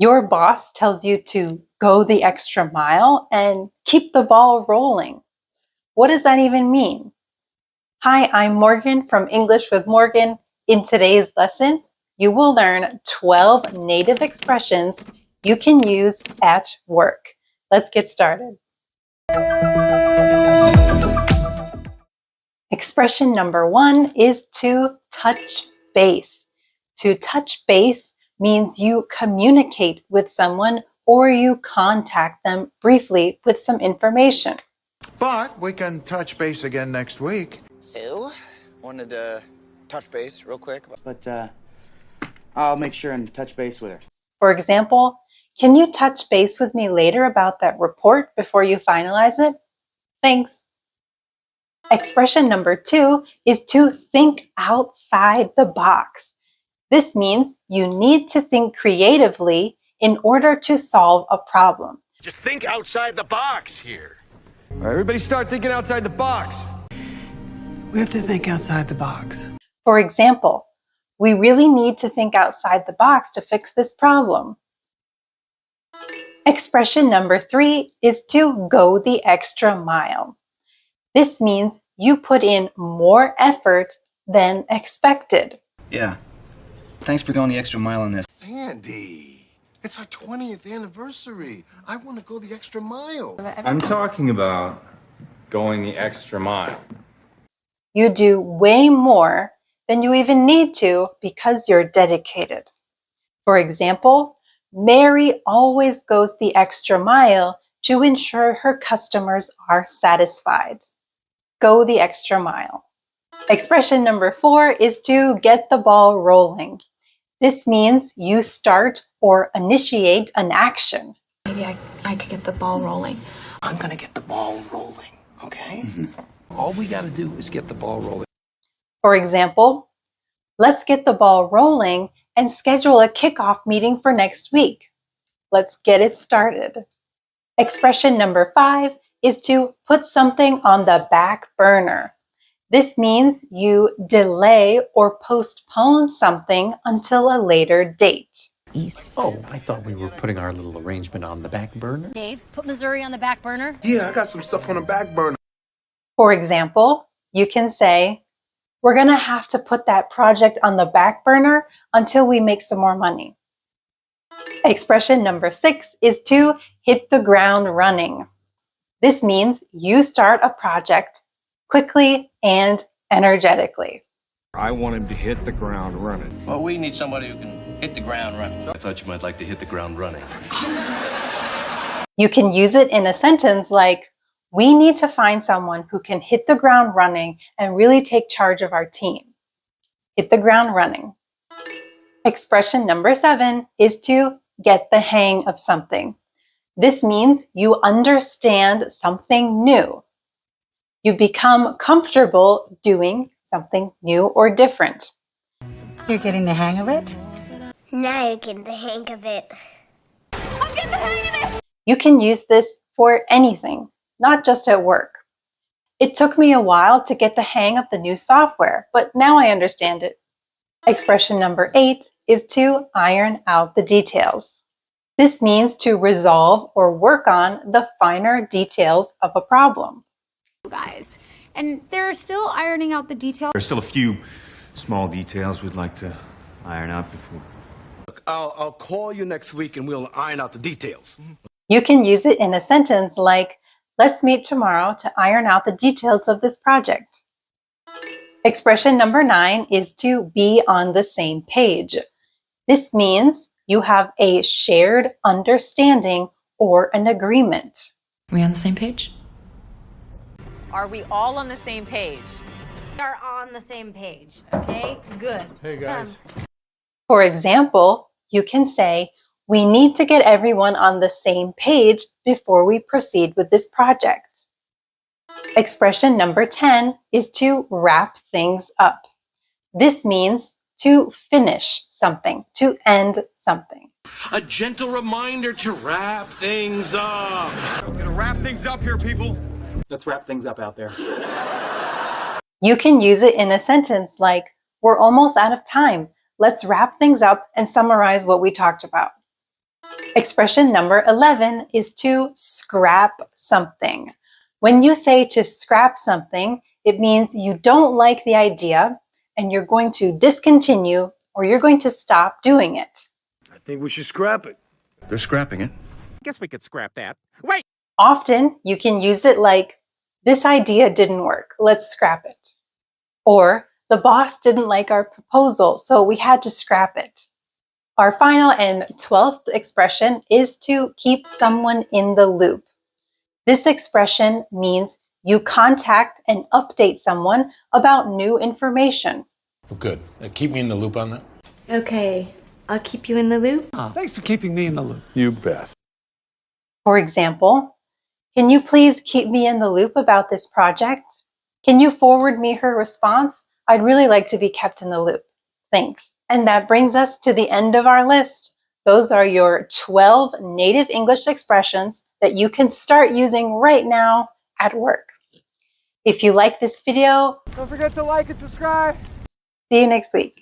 Your boss tells you to go the extra mile and keep the ball rolling. What does that even mean? Hi, I'm Morgan from English with Morgan. In today's lesson, you will learn 12 native expressions you can use at work. Let's get started. Expression number 1 is to touch base. To touch base means you communicate with someone or you contact them briefly with some information. But we can touch base again next week. Sue, wanted to touch base real quick. But I'll make sure and touch base with her. For example, can you touch base with me later about that report before you finalize it? Thanks. Expression number 2 is to think outside the box. This means you need to think creatively in order to solve a problem. Just think outside the box here. All right, everybody start thinking outside the box. We have to think outside the box. For example, we really need to think outside the box to fix this problem. Expression number 3 is to go the extra mile. This means you put in more effort than expected. Yeah. Thanks for going the extra mile on this. Andy, it's our 20th anniversary. I want to go the extra mile. I'm talking about going the extra mile. You do way more than you even need to because you're dedicated. For example, Mary always goes the extra mile to ensure her customers are satisfied. Go the extra mile. Expression number 4 is to get the ball rolling. This means you start or initiate an action. Maybe I could get the ball rolling. I'm going to get the ball rolling, okay? All we got to do is get the ball rolling. For example, let's get the ball rolling and schedule a kickoff meeting for next week. Let's get it started. Expression number 5 is to put something on the back burner. This means you delay or postpone something until a later date. Oh, I thought we were putting our little arrangement on the back burner. Dave, put Missouri on the back burner. Yeah, I got some stuff on the back burner. For example, you can say, we're going to have to put that project on the back burner until we make some more money. Expression number 6 is to hit the ground running. This means you start a project quickly and energetically. I want him to hit the ground running. Well, we need somebody who can hit the ground running. I thought you might like to hit the ground running. You can use it in a sentence like, we need to find someone who can hit the ground running and really take charge of our team. Hit the ground running. Expression number 7 is to get the hang of something. This means you understand something new. You become comfortable doing something new or different. You're getting the hang of it? Now you're getting the hang of it. I'm getting the hang of this! You can use this for anything, not just at work. It took me a while to get the hang of the new software, but now I understand it. Expression number 8 is to iron out the details. This means to resolve or work on the finer details of a problem. Guys, and they're still ironing out the details. There's still a few small details we'd like to iron out before. Look, I'll call you next week and we'll iron out the details. You can use it in a sentence like, let's meet tomorrow to iron out the details of this project. Expression number 9 is to be on the same page. This means you have a shared understanding or an agreement. Are we on the same page? Are we all on the same page? We are on the same page, okay? Good. Hey, guys. For example, you can say, we need to get everyone on the same page before we proceed with this project. Expression number 10 is to wrap things up. This means to finish something, to end something. A gentle reminder to wrap things up. We're gonna wrap things up here, people. Let's wrap things up out there. You can use it in a sentence like, we're almost out of time. Let's wrap things up and summarize what we talked about. Expression number 11 is to scrap something. When you say to scrap something, it means you don't like the idea and you're going to discontinue or you're going to stop doing it. I think we should scrap it. They're scrapping it. Guess we could scrap that. Wait! Often you can use it like, this idea didn't work, let's scrap it. Or, the boss didn't like our proposal, so we had to scrap it. Our final and 12th expression is to keep someone in the loop. This expression means you contact and update someone about new information. Good. Keep me in the loop on that. Okay, I'll keep you in the loop. Thanks for keeping me in the loop. You bet. For example, can you please keep me in the loop about this project? Can you forward me her response? I'd really like to be kept in the loop. Thanks. And that brings us to the end of our list. Those are your 12 native English expressions that you can start using right now at work. If you like this video, Don't forget to like and subscribe. see you next week.